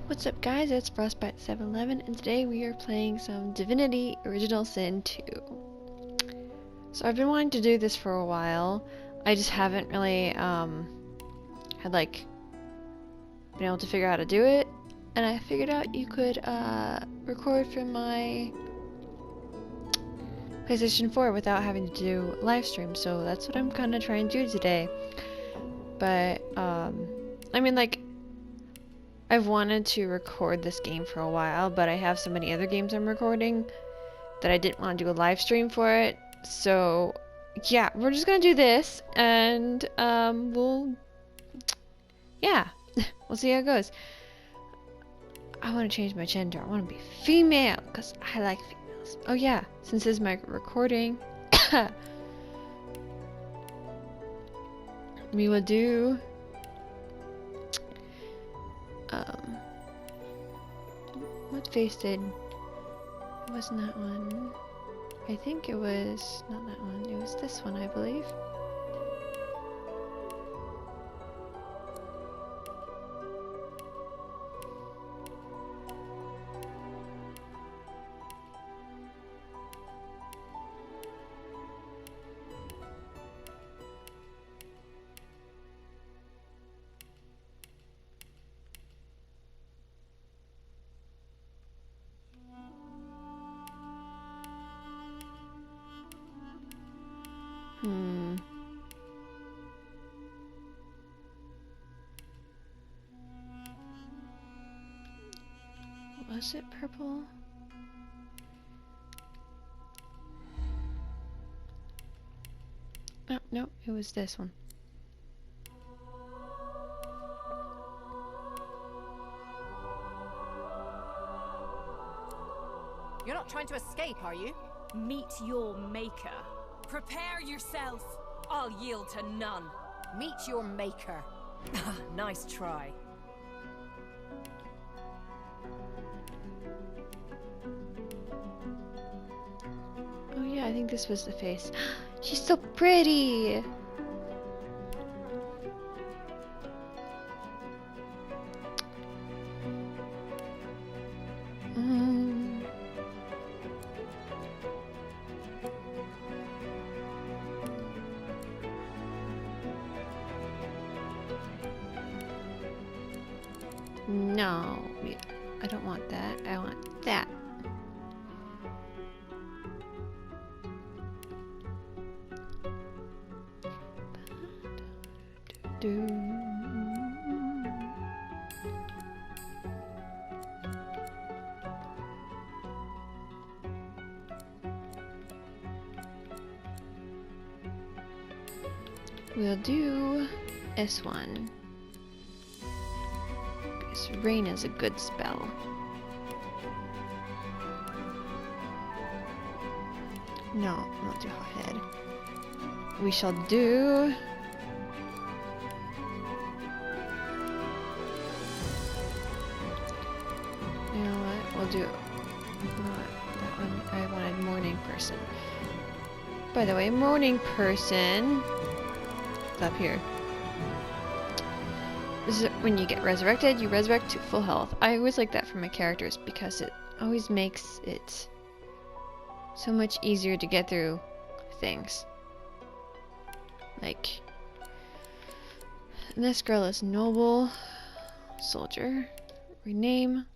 What's up guys, it's Frostbite711 and today we are playing some Divinity Original Sin 2. So I've been wanting to do this for a while. I just haven't really had like been able to figure out how to do it, and I figured out you could record from my PlayStation 4 without having to do a live stream, so that's what I'm kind of trying to do today. But I mean, like, I've wanted to record this game for a while, but I have so many other games I'm recording that I didn't want to do a live stream for it. So yeah, we're just gonna do this, and we'll see how it goes. I want to change my gender. I want to be female because I like females. Oh yeah, since this is my recording, we will do what face did? It wasn't that one. I think it was not that one. It was this one, I believe. Was it purple? Oh, no, it was this one. You're not trying to escape, are you? Meet your maker. Prepare yourself. I'll yield to none. Meet your maker. Nice try. Oh yeah, I think this was the face. She's so pretty! No, I don't want that. I want that. We'll do S1. Because rain is a good spell. No, not do hothead. We shall do... You know what? We'll do... You know what? That one, I wanted morning person. By the way, morning person... It's up here. This is when you get resurrected, you resurrect to full health. I always like that for my characters because it always makes it so much easier to get through things. Like, this girl is noble soldier. Rename.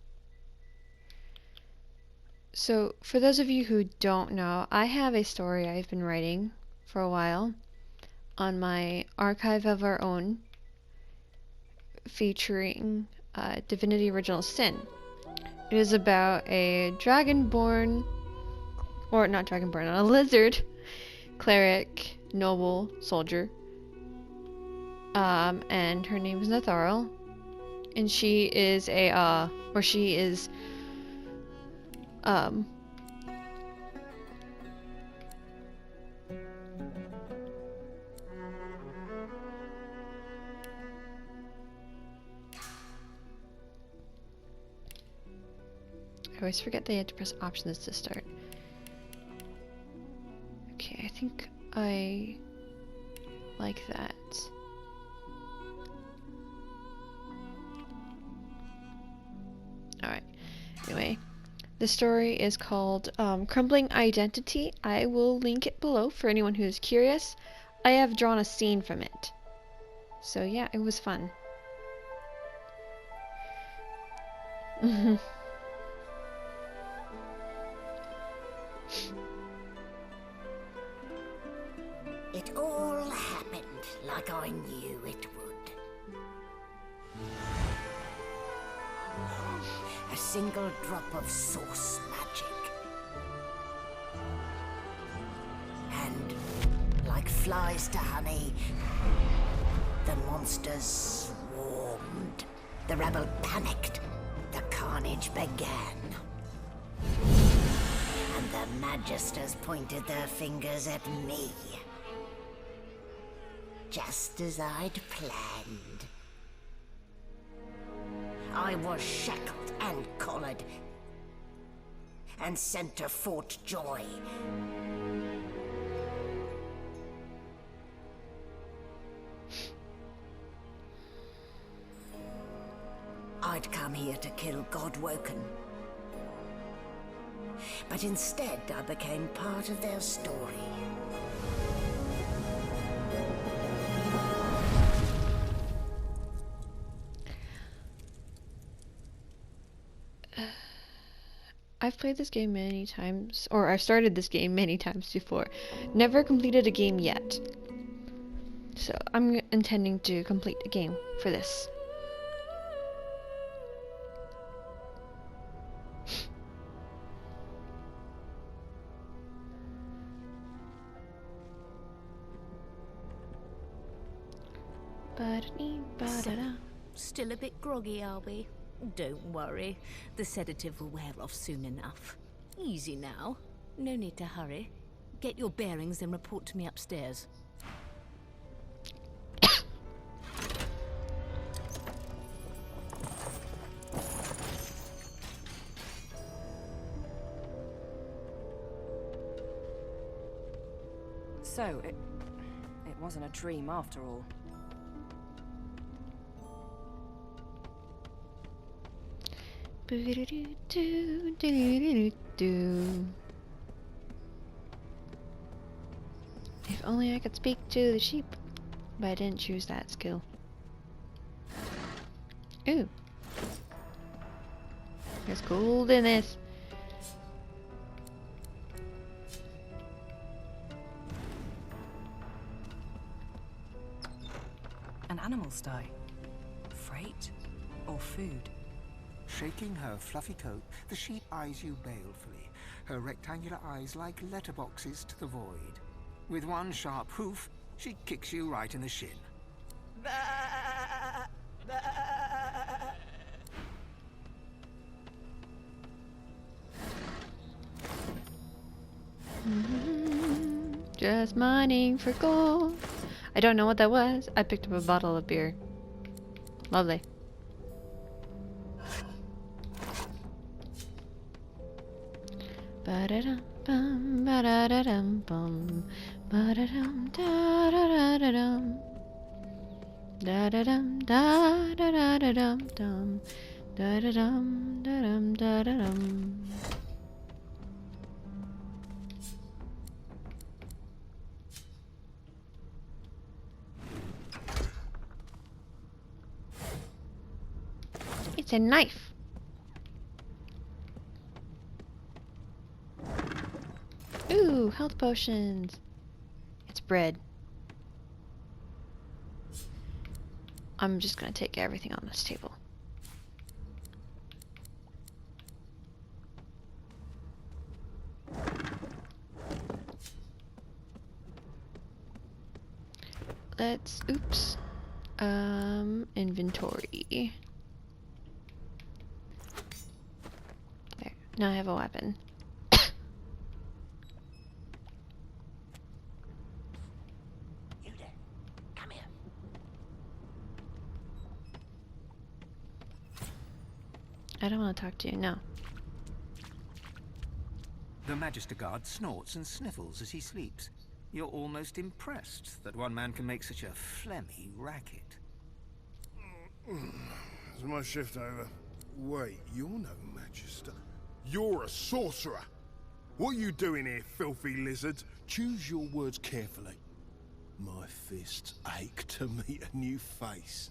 So, for those of you who don't know, I have a story I've been writing for a while on my Archive of Our Own, featuring Divinity Original Sin. It is about a dragonborn, or not dragonborn, a lizard cleric, noble soldier, and her name is Natharil, and she is a, I always forget that you have to press options to start. Okay, I think I like that. The story is called Crumbling Identity. I will link it below for anyone who's curious. I have drawn a scene from it. So yeah, it was fun. It all happened like I knew it would. A single drop of source magic. And, like flies to honey, the monsters swarmed. The rebel panicked. The carnage began. And the magisters pointed their fingers at me. Just as I'd planned. I was shackled and collared, and sent to Fort Joy. I'd come here to kill Void Woken. But instead, I became part of their story. I've played this game many times, or I've started this game many times before. Never completed a game yet. So I'm intending to complete a game for this. Still a bit groggy, are we? Don't worry. The sedative will wear off soon enough. Easy now. No need to hurry. Get your bearings and report to me upstairs. So, it wasn't a dream after all. If only I could speak to the sheep, but I didn't choose that skill. Ooh. There's gold in this. An animal sty. Freight or food? Shaking her fluffy coat, the sheep eyes you balefully, her rectangular eyes like letterboxes to the void. With one sharp hoof, she kicks you right in the shin. Just mining for gold. I don't know what that was. I picked up a bottle of beer. Lovely. Ba-da-dum-bum, ba-da-da-dum-bum, ba-da-dum, da-da-da-da-dum, da-da-dum, da-da-da-da-dum-dum, da-da-dum, da-dum, da-da-dum. It's a knife. Ooh, health potions. It's bread. I'm just gonna take everything on this table. Let's, oops. Inventory. There, now I have a weapon. I don't want to talk to you, no. The Magister Guard snorts and sniffles as he sleeps. You're almost impressed that one man can make such a phlegmy racket. Is my shift over? Wait, you're no Magister. You're a sorcerer. What are you doing here, filthy lizards? Choose your words carefully. My fists ache to meet a new face.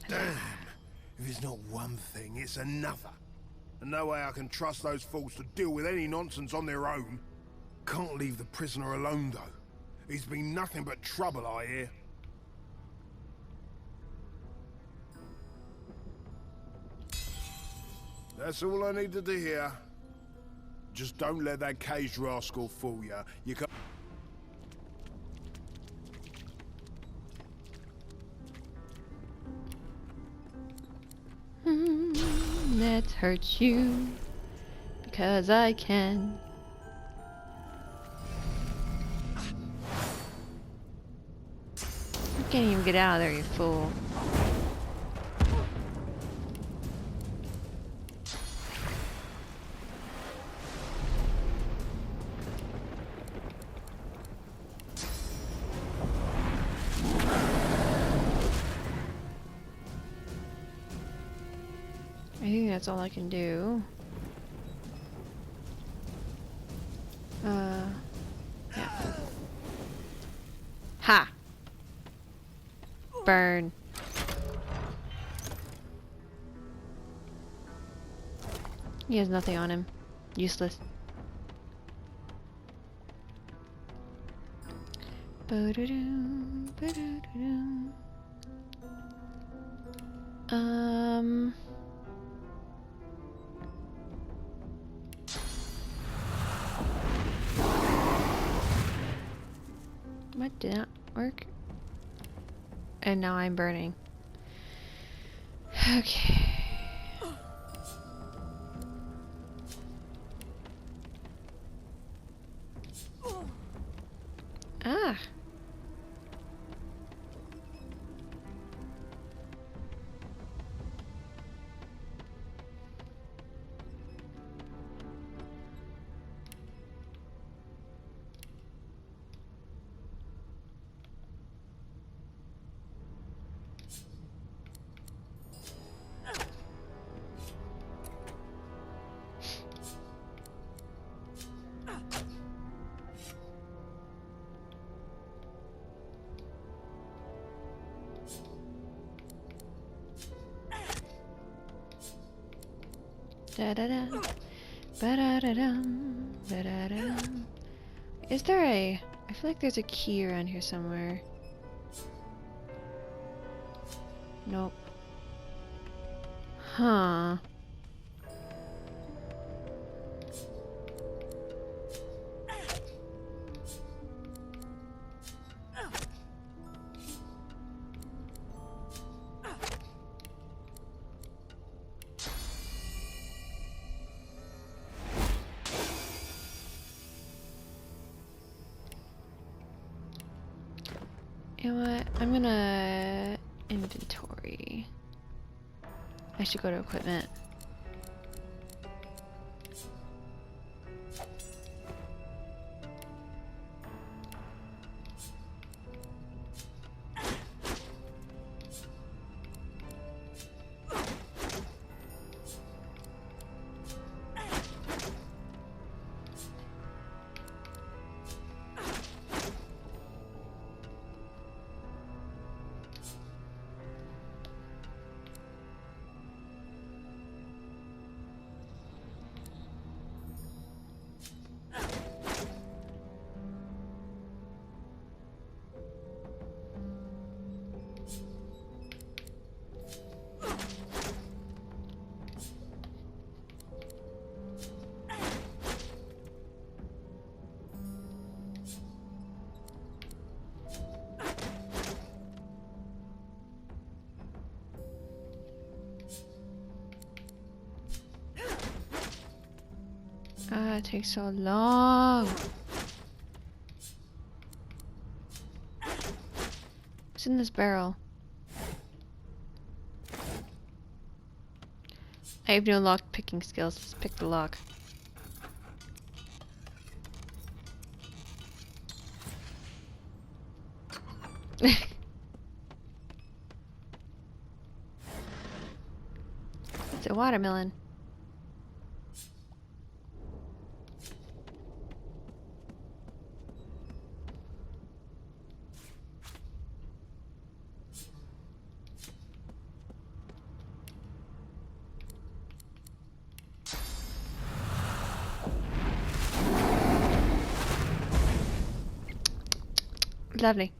Damn. If it's not one thing, it's another. And no way I can trust those fools to deal with any nonsense on their own. Can't leave the prisoner alone, though. He's been nothing but trouble, I hear. That's all I needed to hear. Just don't let that caged rascal fool you. You can... Let's hurt you because I can. You can't even get out of there, you fool. I think that's all I can do. Yeah. Ha! Burn. He has nothing on him. Useless. Ba-da-doo, ba-da-da-doo. What did not work? And now I'm burning. Okay. Ah. Da da da, ba da da dum, ba da da dum. Is there a? I feel like there's a key around here somewhere. Nope. Huh. You know what? I'm gonna inventory. I should go to equipment. Ah, it takes so long. What's in this barrel? I have no lock picking skills. Let's pick the lock. It's a watermelon. Lovely.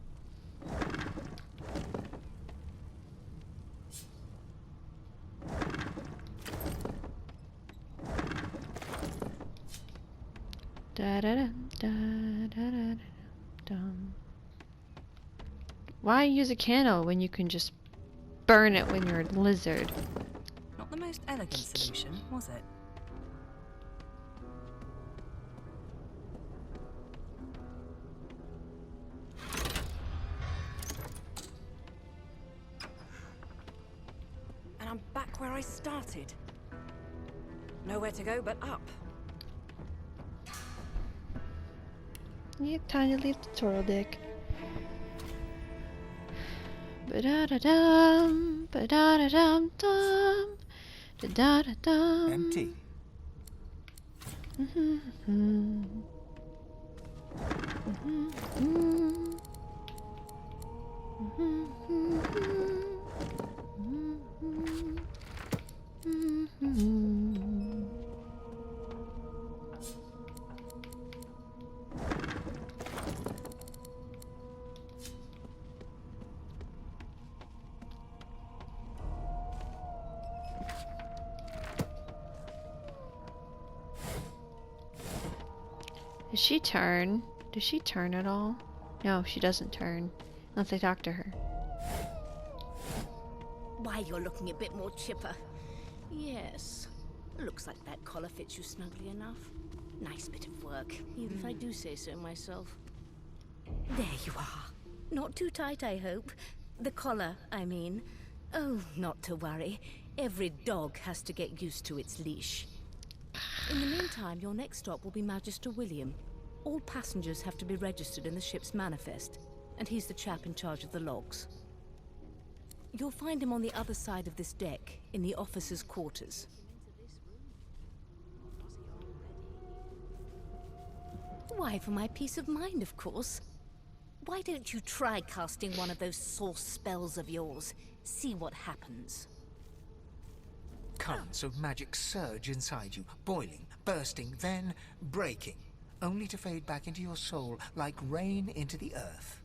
Da da da da da da dum. Why use a candle when you can just burn it when you're a lizard? Not the most elegant solution, was it? And I'm back where I started. Nowhere to go but up. Yeah, time to leave the tutorial deck. Ba-da-da-dum, ba-da-da-dum-dum, da-da-da-dum. Empty. Does she turn? Does she turn at all? No, she doesn't turn. Unless I talk to her. Why, you're looking a bit more chipper. Yes. Looks like that collar fits you snugly enough. Nice bit of work, even if I do say so myself. There you are. Not too tight, I hope. The collar, I mean. Oh, not to worry. Every dog has to get used to its leash. In the meantime, your next stop will be Magister William. All passengers have to be registered in the ship's manifest, and he's the chap in charge of the logs. You'll find him on the other side of this deck, in the officers' quarters. Why, for my peace of mind, of course. Why don't you try casting one of those source spells of yours? See what happens. Currents of magic surge inside you, boiling, bursting, then breaking, only to fade back into your soul like rain into the earth.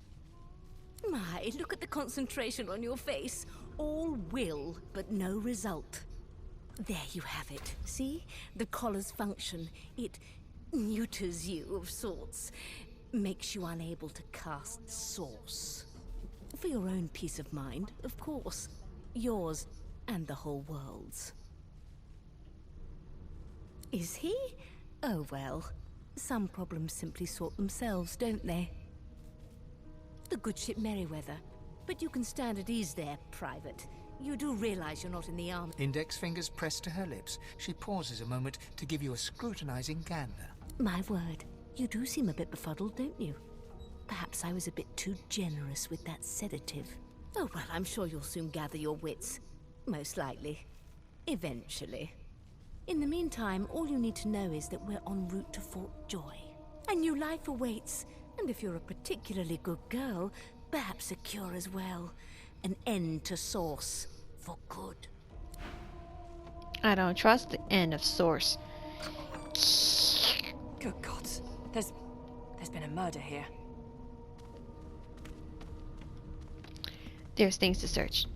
My, look at the concentration on your face. All will, but no result. There you have it. See? The collar's function. It neuters you of sorts. Makes you unable to cast source. For your own peace of mind, of course. Yours and the whole world's. Is he? Oh well. Some problems simply sort themselves, don't they? The good ship Merryweather. But you can stand at ease there, Private. You do realize you're not in the army. Index fingers pressed to her lips. She pauses a moment to give you a scrutinizing gander. My word, you do seem a bit befuddled, don't you? Perhaps I was a bit too generous with that sedative. Oh well, I'm sure you'll soon gather your wits. Most likely. Eventually. In the meantime, all you need to know is that we're en route to Fort Joy. A new life awaits, and if you're a particularly good girl, perhaps a cure as well. An end to Source. For good. I don't trust the end of Source. Good gods. There's been a murder here. There's things to search.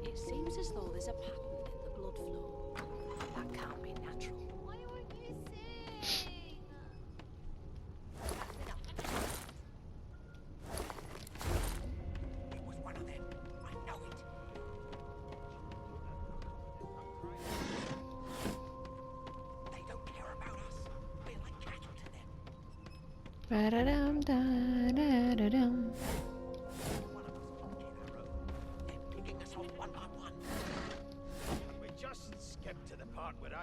It seems as though there's a pattern in the blood flow. That can't be natural. Why aren't you singing? It was one of them. I know it. They don't care about us. We're like cattle to them. Ba-da-dum, da-da-da-dum. One of us won't get our own. They're picking us off one by one.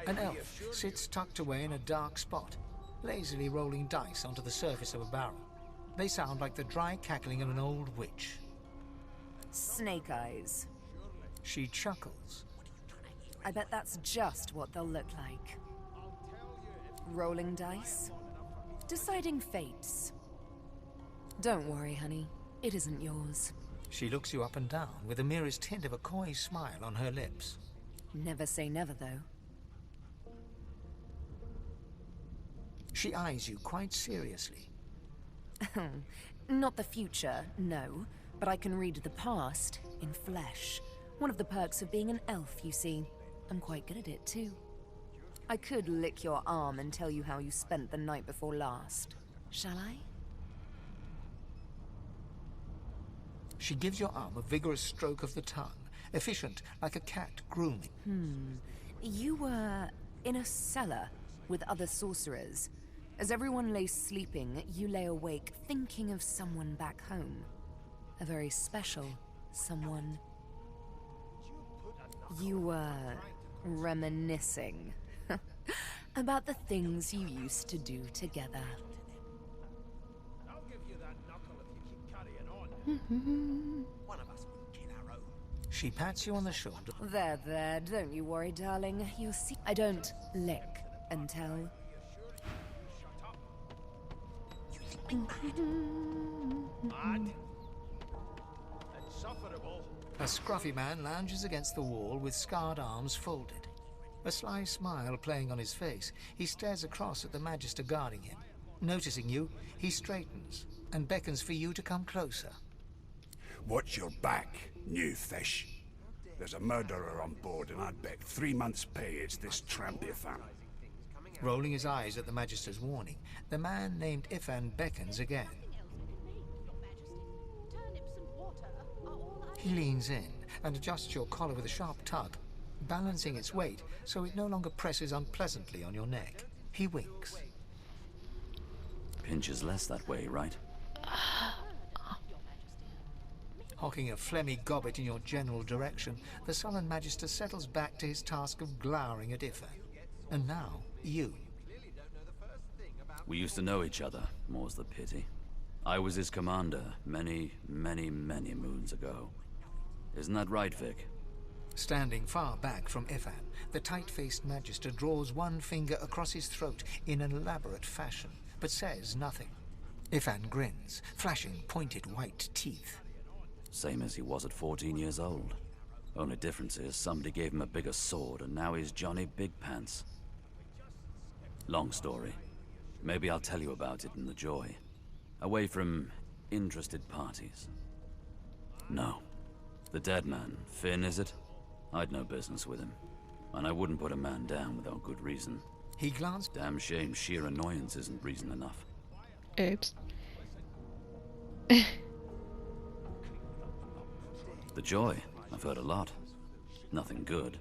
An elf sits tucked away in a dark spot, lazily rolling dice onto the surface of a barrel. They sound like the dry cackling of an old witch. Snake eyes. She chuckles. I bet that's just what they'll look like. Rolling dice. Deciding fates. Don't worry, honey. It isn't yours. She looks you up and down with the merest hint of a coy smile on her lips. Never say never, though. She eyes you quite seriously. Not the future, no. But I can read the past in flesh. One of the perks of being an elf, you see. I'm quite good at it, too. I could lick your arm and tell you how you spent the night before last. Shall I? She gives your arm a vigorous stroke of the tongue, efficient like a cat grooming. You were in a cellar with other sorcerers. As everyone lay sleeping, you lay awake thinking of someone back home. A very special someone. You were reminiscing about the things you used to do together. She pats you on the shoulder. There, don't you worry, darling. You'll see. I don't lick and tell. A scruffy man lounges against the wall with scarred arms folded. A sly smile playing on his face, he stares across at the Magister guarding him. Noticing you, he straightens and beckons for you to come closer. Watch your back, new fish. There's a murderer on board, and I'd bet 3 months' pay it's this tramp Ifan. Rolling his eyes at the Magister's warning, the man named Ifan beckons again. He leans in and adjusts your collar with a sharp tug, balancing its weight so it no longer presses unpleasantly on your neck. He winks. Pinches less that way, right? Hocking a phlegmy gobbet in your general direction, the sullen Magister settles back to his task of glowering at Ifan. And now, you. We used to know each other, more's the pity. I was his commander many, many, many moons ago. Isn't that right, Vic? Standing far back from Ifan, the tight-faced Magister draws one finger across his throat in an elaborate fashion, but says nothing. Ifan grins, flashing pointed white teeth. Same as he was at 14 years old. Only difference is somebody gave him a bigger sword and now he's Johnny Big Pants. Long story. Maybe I'll tell you about it in the Joy. Away from interested parties. No. The dead man, Finn, is it? I'd no business with him. And I wouldn't put a man down without good reason. He glanced. Damn shame sheer annoyance isn't reason enough. Oops. The Joy, I've heard a lot. Nothing good.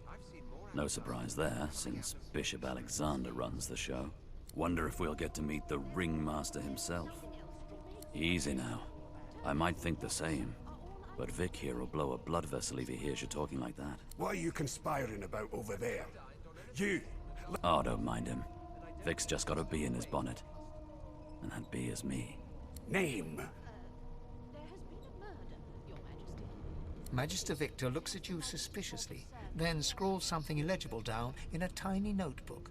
No surprise there, since Bishop Alexander runs the show. Wonder if we'll get to meet the ringmaster himself. Easy now. I might think the same. But Vic here will blow a blood vessel if he hears you talking like that. What are you conspiring about over there? You! Oh, don't mind him. Vic's just got a bee in his bonnet. And that bee is me. Name! Magister Victor looks at you suspiciously, then scrawls something illegible down in a tiny notebook.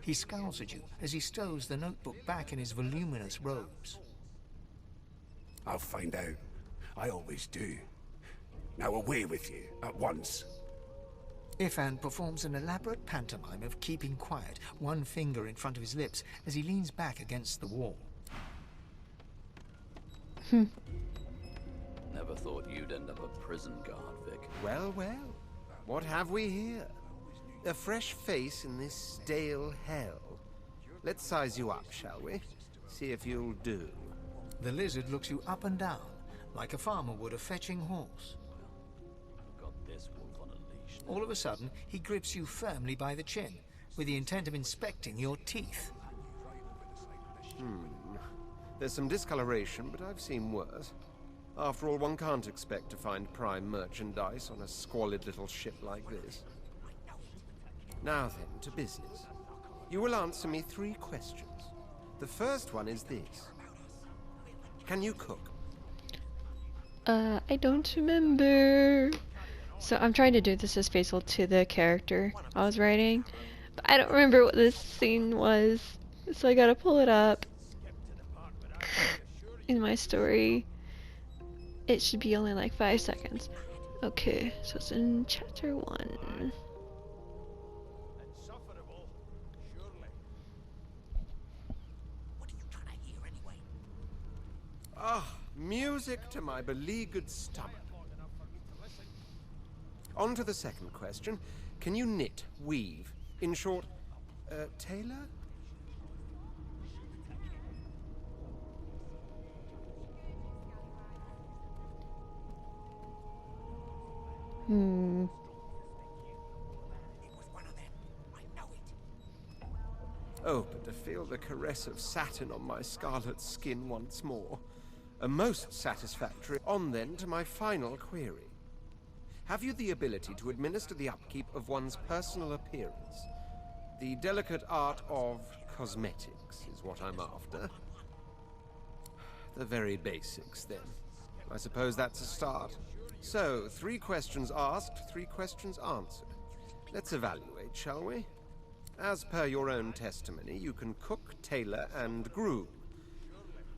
He scowls at you as he stows the notebook back in his voluminous robes. I'll find out. I always do. Now away with you, at once. Ifan performs an elaborate pantomime of keeping quiet, one finger in front of his lips as he leans back against the wall. Never thought you'd end up a prison guard, Vic. Well, well. What have we here? A fresh face in this stale hell. Let's size you up, shall we? See if you'll do. The lizard looks you up and down, like a farmer would a fetching horse. Got this wolf on a leash. All of a sudden, he grips you firmly by the chin, with the intent of inspecting your teeth. There's some discoloration, but I've seen worse. After all, one can't expect to find prime merchandise on a squalid little ship like this. Now then, to business. You will answer me 3 questions. The first one is this. Can you cook? I don't remember. So I'm trying to do this as faithful to the character I was writing, but I don't remember what this scene was, so I gotta pull it up in my story. It should be only like 5 seconds. Okay, so it's in chapter 1. Ah, music to my beleaguered stomach. On to the second question. Can you knit, weave? In short, tailor? Oh, but to feel the caress of satin on my scarlet skin once more. A most satisfactory. On then to my final query. Have you the ability to administer the upkeep of one's personal appearance? The delicate art of cosmetics is what I'm after. The very basics, then. I suppose that's a start. So, 3 questions asked, 3 questions answered. Let's evaluate, shall we? As per your own testimony, you can cook, tailor, and groom.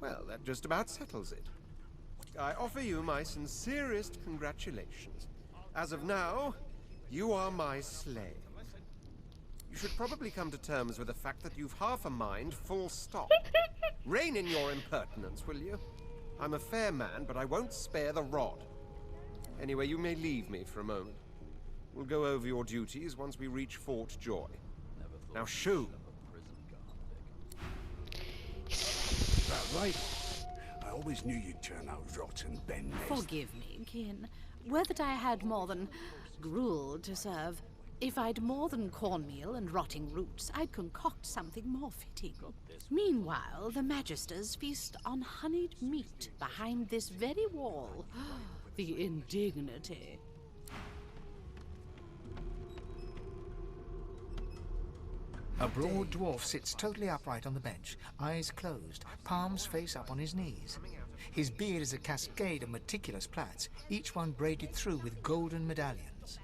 Well, that just about settles it. I offer you my sincerest congratulations. As of now, you are my slave. You should probably come to terms with the fact that you've half a mind, full stop. Rein in your impertinence, will you? I'm a fair man, but I won't spare the rod. Anyway, you may leave me for a moment. We'll go over your duties once we reach Fort Joy. Now shoo! That right? I always knew you'd turn out rotten, Ben. Forgive me, kin. Were that I had more than gruel to serve. If I'd more than cornmeal and rotting roots, I'd concoct something more fitting. Meanwhile, the Magisters feast on honeyed meat behind this very wall. The indignity. A broad dwarf sits totally upright on the bench, eyes closed, palms face up on his knees. His beard is a cascade of meticulous plaits, each one braided through with golden medallions.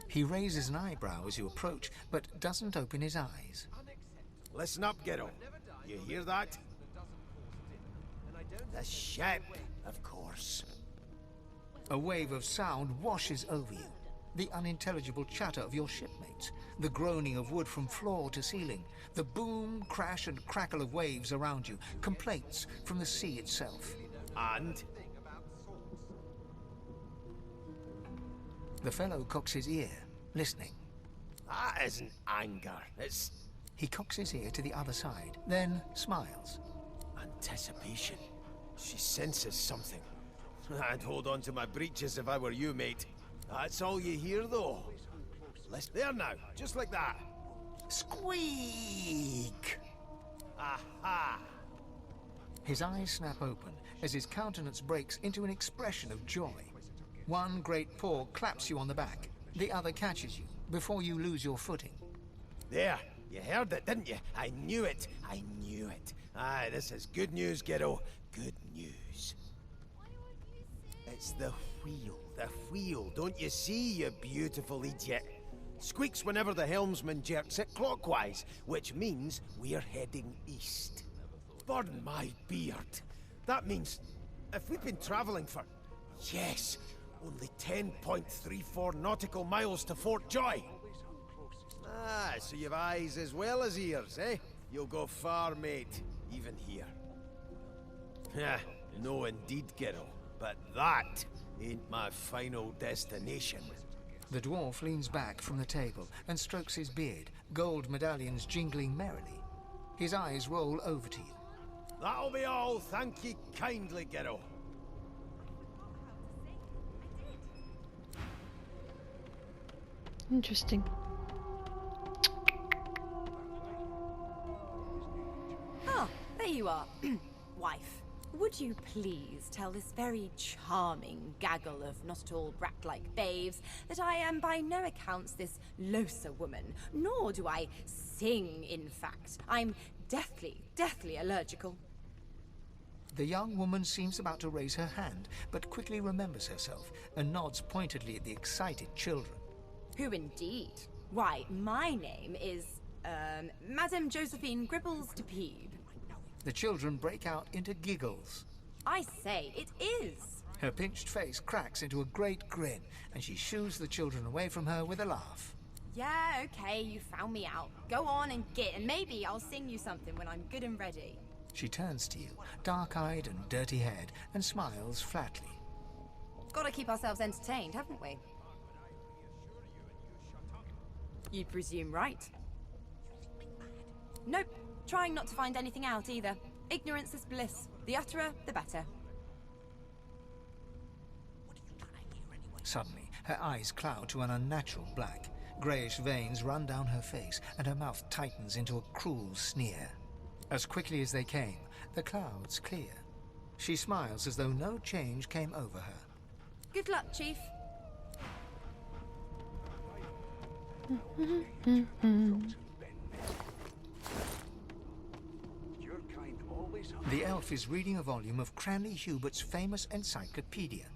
He raises an eyebrow as you approach, but doesn't open his eyes. Listen up, Ghetto. You hear that? The ship, of course. A wave of sound washes over you. The unintelligible chatter of your shipmates, the groaning of wood from floor to ceiling, the boom, crash and crackle of waves around you, complaints from the sea itself. And? The fellow cocks his ear, listening. That isn't anger, it's... He cocks his ear to the other side, then smiles. Anticipation. She senses something. I'd hold on to my breeches if I were you, mate. That's all you hear, though. Listen, there now, just like that. Squeak! Aha! His eyes snap open as his countenance breaks into an expression of joy. One great paw claps you on the back. The other catches you before you lose your footing. There, you heard it, didn't you? I knew it. I knew it. Aye, this is good news, Ghetto. Good news. It's the wheel. The wheel. Don't you see, you beautiful idiot? Squeaks whenever the helmsman jerks it clockwise, which means we're heading east. Pardon my beard. That means if we've been traveling for, yes, only 10.34 nautical miles to Fort Joy. Ah, so you've eyes as well as ears, eh? You'll go far, mate, even here. No indeed, Ghetto. But that ain't my final destination. The dwarf leans back from the table and strokes his beard, gold medallions jingling merrily. His eyes roll over to you. That'll be all, thank ye kindly, Ghetto. Interesting. Oh, there you are. Wife. would you please tell this very charming gaggle of not-at-all brat-like babes that I am by no accounts this loser woman, nor do I sing, in fact. I'm deathly allergical. The young woman seems about to raise her hand, but quickly remembers herself and nods pointedly at the excited children. Who indeed? Why, my name is, Madame Josephine Gribbles de Peeb. The children break out into giggles. I say, it is. Her pinched face cracks into a great grin, and she shoos the children away from her with a laugh. Yeah, okay, you found me out. Go on and git, and maybe I'll sing you something when I'm good and ready. She turns to you, dark-eyed and dirty-haired, and smiles flatly. Gotta keep ourselves entertained, haven't we? You'd presume right. Nope. Trying not to find anything out either. Ignorance is bliss. The utterer, the better. Suddenly, her eyes cloud to an unnatural black. Greyish veins run down her face, and her mouth tightens into a cruel sneer. As quickly as they came, the clouds clear. She smiles as though no change came over her. Good luck, Chief. The elf is reading a volume of Cranley Hubert's famous encyclopedia.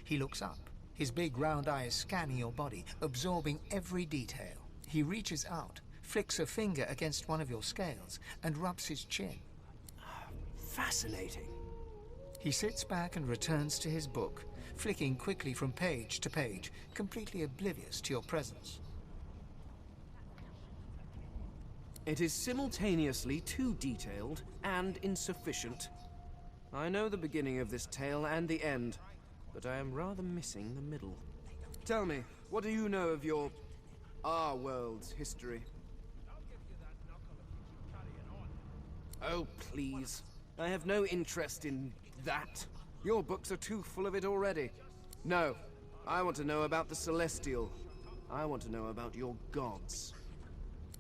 He looks up, his big round eyes scanning your body, absorbing every detail. He reaches out, flicks a finger against one of your scales, and rubs his chin. Fascinating. He sits back and returns to his book, flicking quickly from page to page, completely oblivious to your presence. It is simultaneously too detailed and insufficient. I know the beginning of this tale and the end, but I am rather missing the middle. Tell me, what do you know of our world's history? Oh, please. I have no interest in that. Your books are too full of it already. No, I want to know about the Celestial. I want to know about your gods.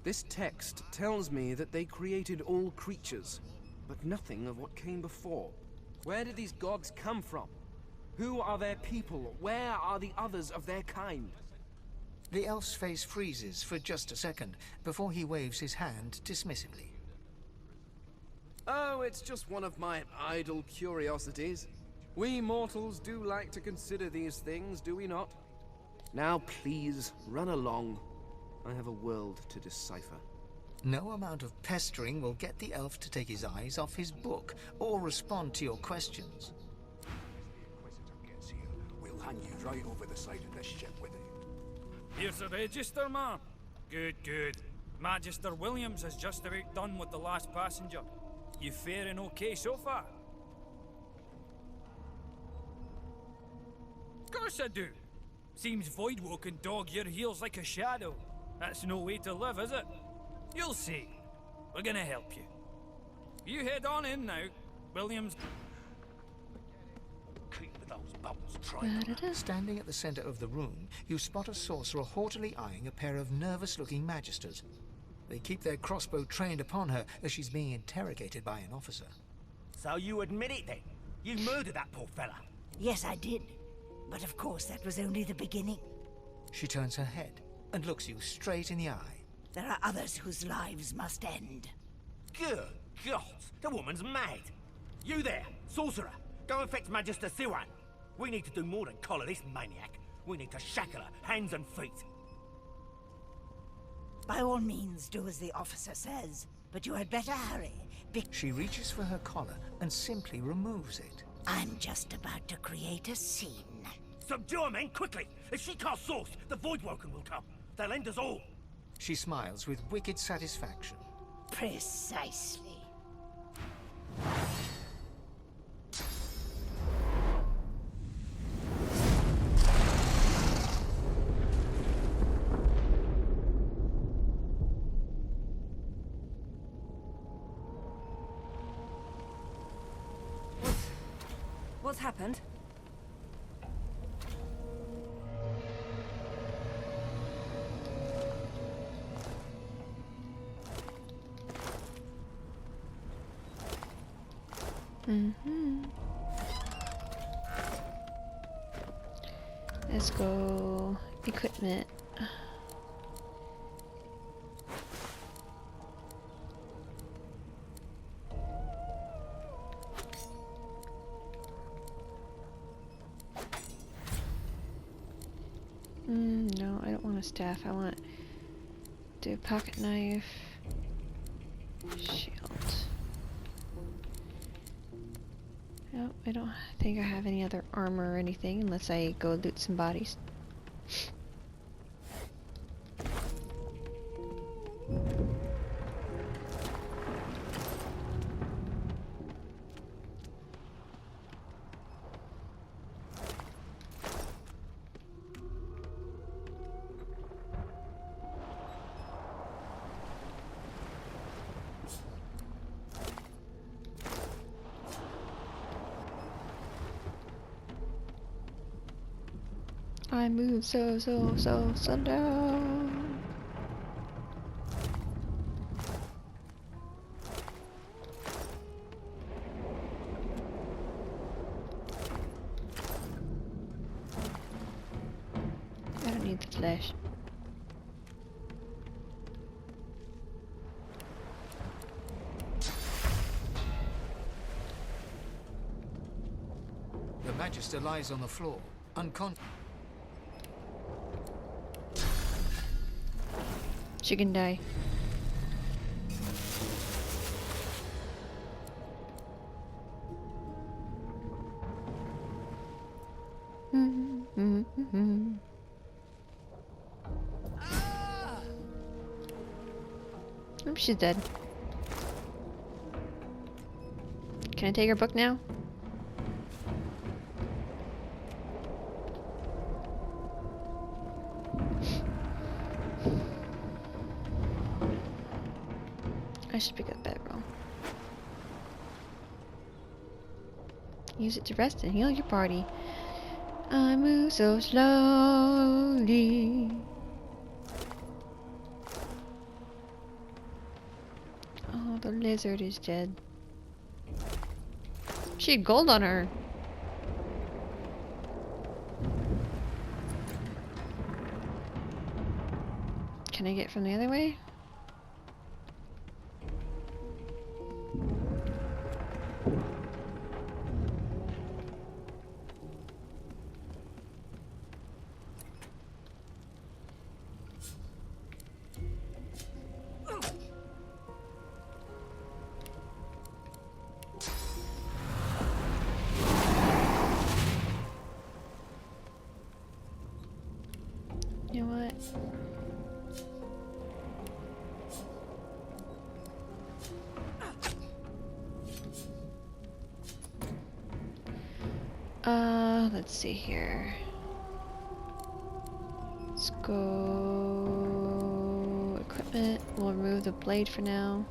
This text tells me that they created all creatures, but nothing of what came before. Where did these gods come from? Who are their people? Where are the others of their kind? The elf's face freezes for just a second before he waves his hand dismissively. Oh, it's just one of my idle curiosities. We mortals do like to consider these things, do we not? Now please, run along. I have a world to decipher. No amount of pestering will get the elf to take his eyes off his book or respond to your questions. We'll hang you right over the side of this ship with it. Here's the register, ma'am. Good, good. Magister Williams has just about done with the last passenger. You faring okay so far? Of course I do. Seems Void Woken dog your heels like a shadow. That's no way to live, is it? You'll see. We're gonna help you. You head on in now, Williams. Keep those bolts trying. Standing at the center of the room, you spot a sorcerer haughtily eyeing a pair of nervous-looking magisters. They keep their crossbow trained upon her as she's being interrogated by an officer. So you admit it then? You murdered that poor fella? Yes, I did. But of course, that was only the beginning. She turns her head and looks you straight in the eye. There are others whose lives must end. Good God, the woman's mad. You there, sorcerer, go and fetch Magister Siwan. We need to do more than collar this maniac. We need to shackle her, hands and feet. By all means, do as the officer says. But you had better hurry. She reaches for her collar and simply removes it. I'm just about to create a scene. Subdue her, men, quickly! If she casts source, the Void Woken will come. They'll end us all. She smiles with wicked satisfaction. Precisely. What's happened? Mm-hmm. Let's go equipment. No, I don't want a staff. I want do pocket knife, shield. Nope, I don't think I have any other armor or anything unless I go loot some bodies. I move so slow. I don't need the flesh. The Magister lies on the floor, unconscious. She can die. Oh, she's dead. Can I take her book now? I should pick up that roll. Use it to rest and heal your party. I move so slowly. Oh, the lizard is dead. She had gold on her. Can I get from the other way? You know what? Let's see here. Let's go equipment. We'll remove the blade for now.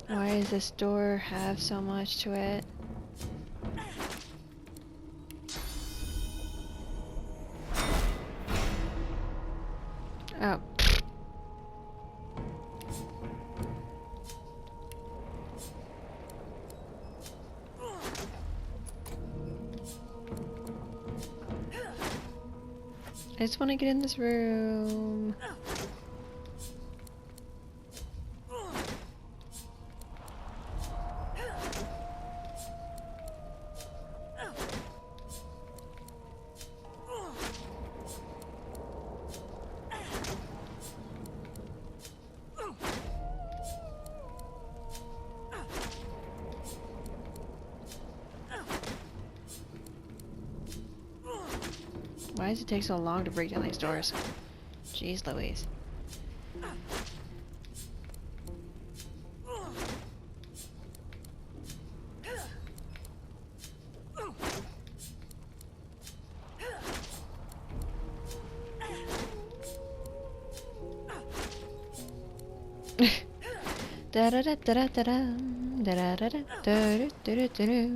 Why does this door have so much to it? Oh. I just want to get in this room. Why does it take so long to break down these doors? Jeez Louise. Da da da da da da da da da da da da da.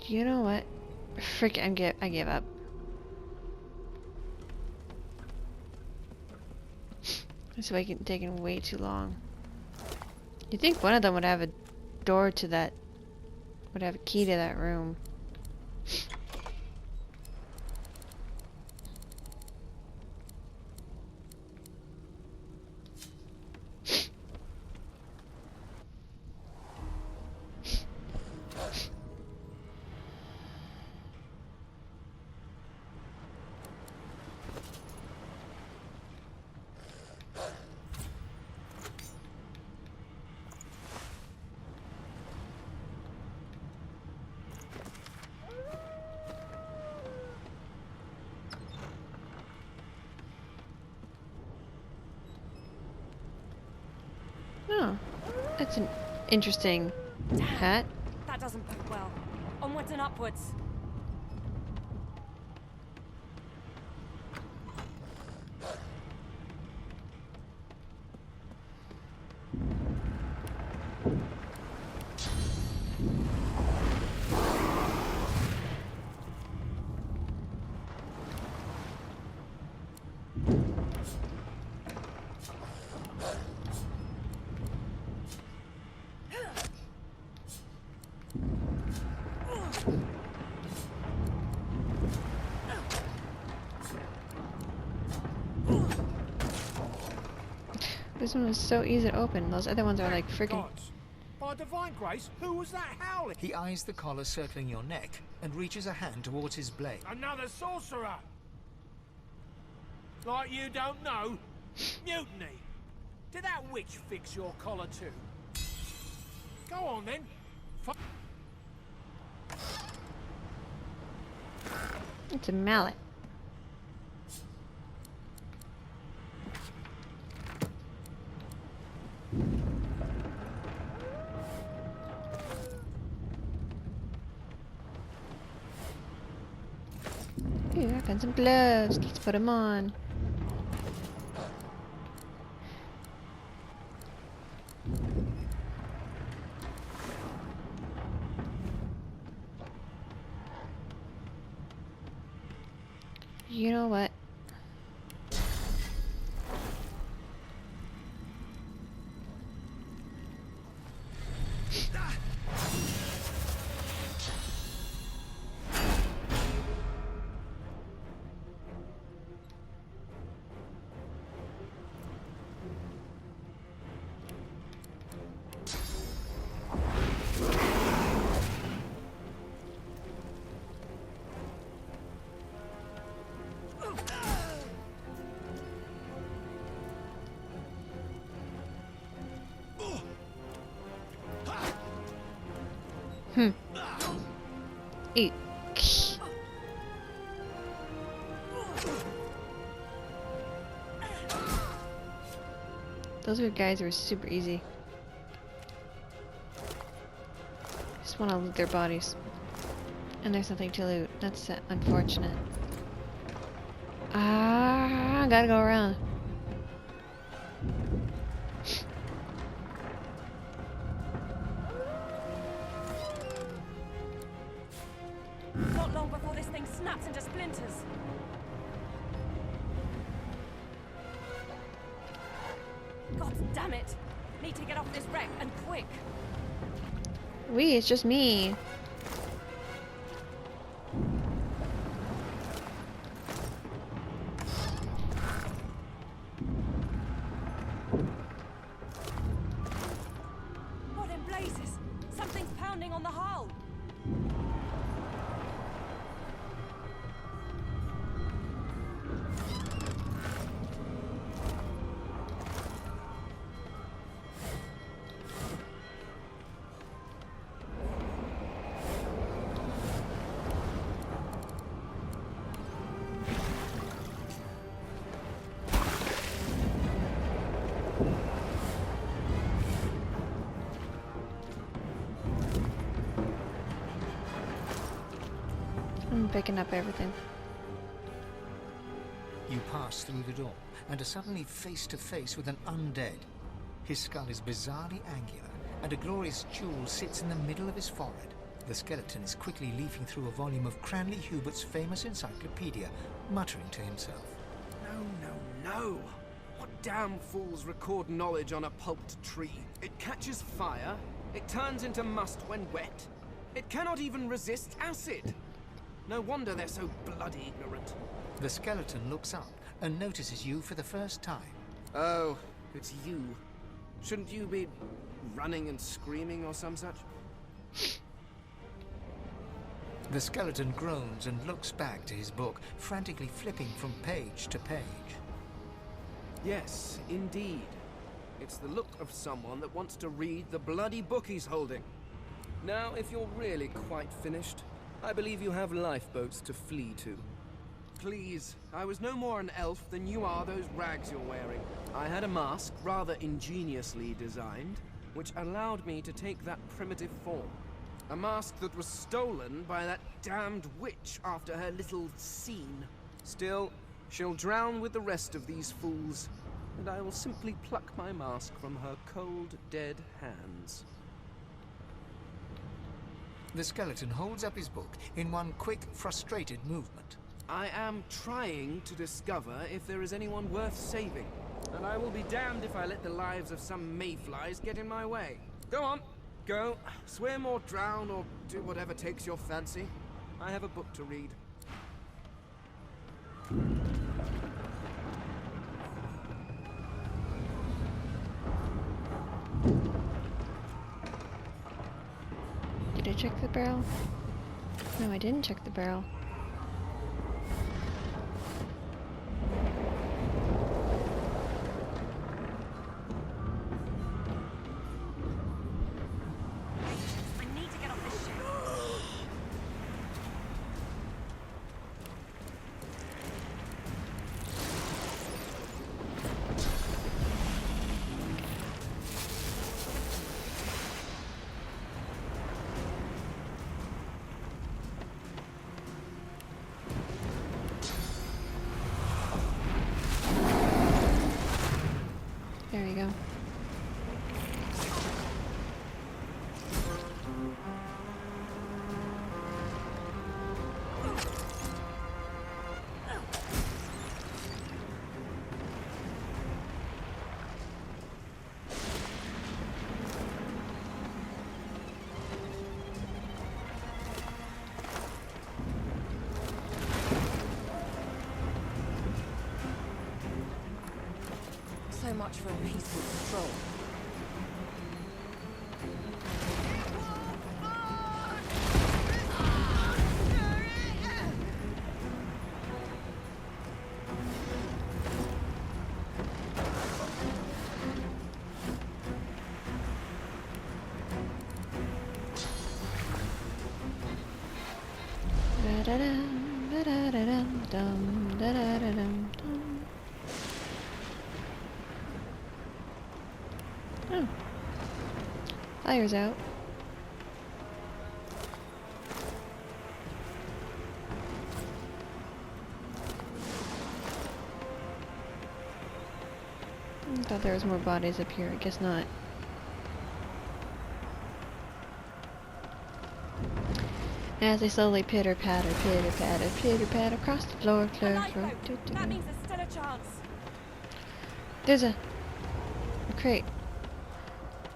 You know what? Frick, I give up. This way taking way too long. You think one of them would have a door to that, would have a key to that room. Oh, that's an interesting hat. That doesn't bode well. Onwards and upwards. This one was so easy to open. Those other ones are like freaking. By divine grace, who was that howling? He eyes the collar circling your neck and reaches a hand towards his blade. Another sorcerer! Like you don't know? Mutiny! Did that witch fix your collar too? Go on then. It's a mallet. Ooh, I found some gloves. Let's put them on. You know what? Eat. Those are guys who are super easy. Just want to loot their bodies. And there's nothing to loot. That's unfortunate. Ah, gotta go around. Not long before this thing snaps into splinters. God damn it! Need to get off this wreck, and quick! It's just me. picking up everything. You pass through the door and are suddenly face to face with an undead. His skull is bizarrely angular, and a glorious jewel sits in the middle of his forehead. The skeleton is quickly leafing through a volume of Cranley Hubert's famous encyclopedia, muttering to himself. No. What damn fools record knowledge on a pulped tree? It catches fire, it turns into must when wet. It cannot even resist acid. No wonder they're so bloody ignorant. The skeleton looks up and notices you for the first time. Oh, it's you. Shouldn't you be running and screaming or some such? The skeleton groans and looks back to his book, frantically flipping from page to page. Yes, indeed. It's the look of someone that wants to read the bloody book he's holding. Now, if you're really quite finished, I believe you have lifeboats to flee to. Please, I was no more an elf than you are those rags you're wearing. I had a mask, rather ingeniously designed, which allowed me to take that primitive form. A mask that was stolen by that damned witch after her little scene. Still, she'll drown with the rest of these fools, and I will simply pluck my mask from her cold, dead hands. The skeleton holds up his book in one quick, frustrated movement. I am trying to discover if there is anyone worth saving, and I will be damned if I let the lives of some mayflies get in my way. Go on, go, swim or drown or do whatever takes your fancy. I have a book to read. Did I check the barrel? No, I didn't check the barrel. There we go. So much for a peaceful stroll. Da-da-dum, da-da-da-dum, dum, da-da-da-dum, dum. Oh. Fire's out. Thought there was more bodies up here. I guess not. As they slowly pitter-patter, pitter-patter, pitter-patter across the floor, floor. That means there's still a chance. There's a crate.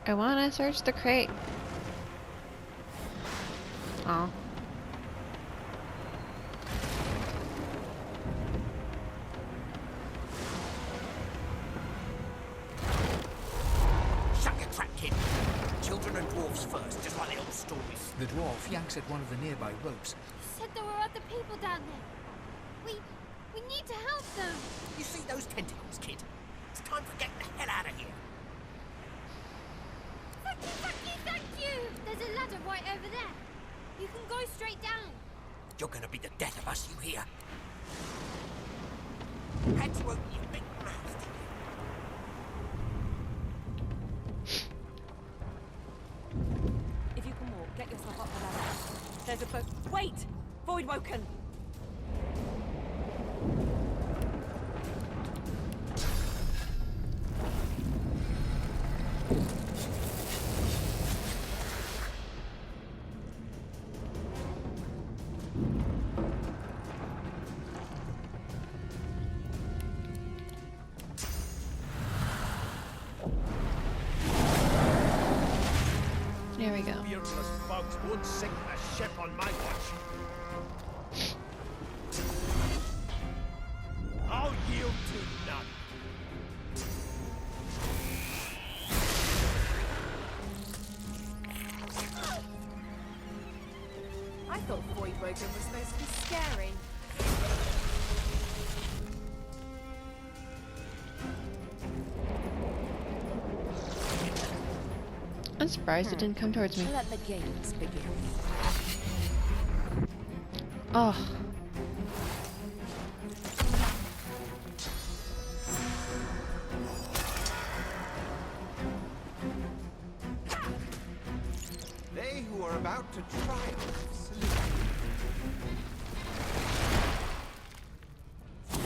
I wanna search the crate. Aw. Shut your trap, kid. Children and dwarves first, just like the old stories. The dwarf yanks at one of the nearby ropes. You said there were other people down there. We need to help them. You see those tentacles, kid? It's time for getting the hell out of here. Thank you! There's a ladder right over there. You can go straight down. You're gonna be the death of us, you hear? Had to open your big mouth. If you can walk, get yourself up the ladder. There's a boat. Wait! Void Woken! we go. Beardless bugs won't sink a ship on my watch. I'll yield to none. I thought Void Woken was supposed to be scary. I'm surprised it didn't come towards me. Let the games begin. Oh. They who are about to triumph salute you.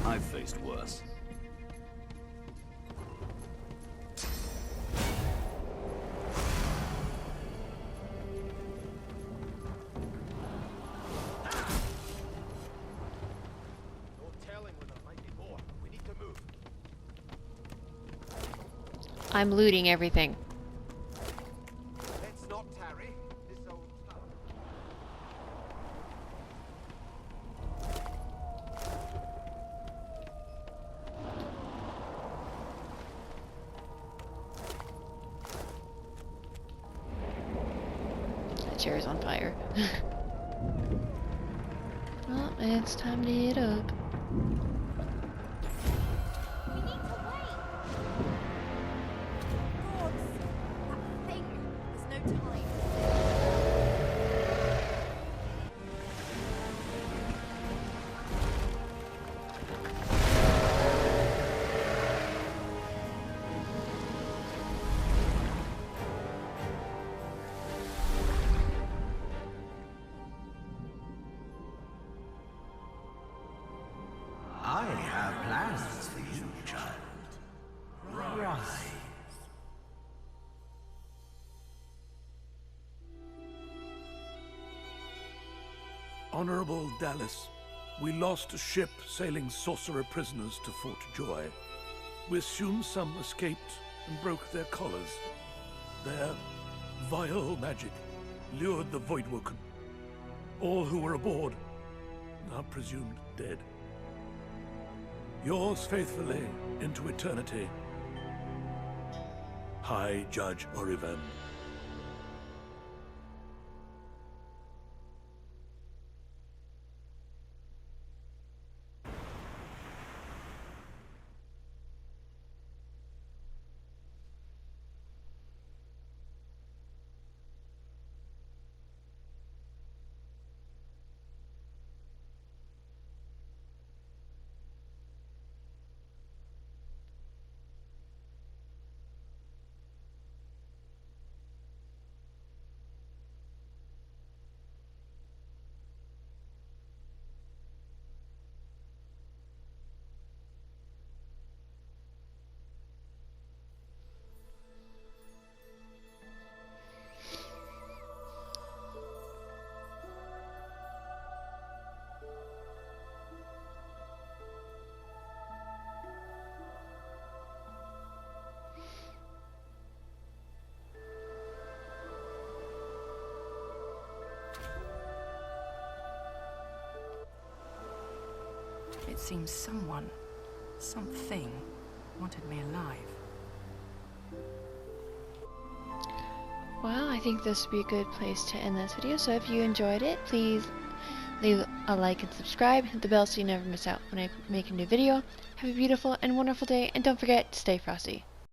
I've faced worse. I'm looting everything. Let's not tarry. This old tower. The chair's on fire. Well, it's time to heat up. I have plans for you, child. Rise. Honorable Dallas, we lost a ship sailing sorcerer prisoners to Fort Joy. We assume some escaped and broke their collars. Their vile magic lured the Void Woken. All who were aboard are presumed dead. Yours faithfully into eternity, High Judge Oriven. It seems someone, something, wanted me alive. Well, I think this would be a good place to end this video, so if you enjoyed it, please leave a like and subscribe, hit the bell so you never miss out when I make a new video. Have a beautiful and wonderful day, and don't forget to stay frosty.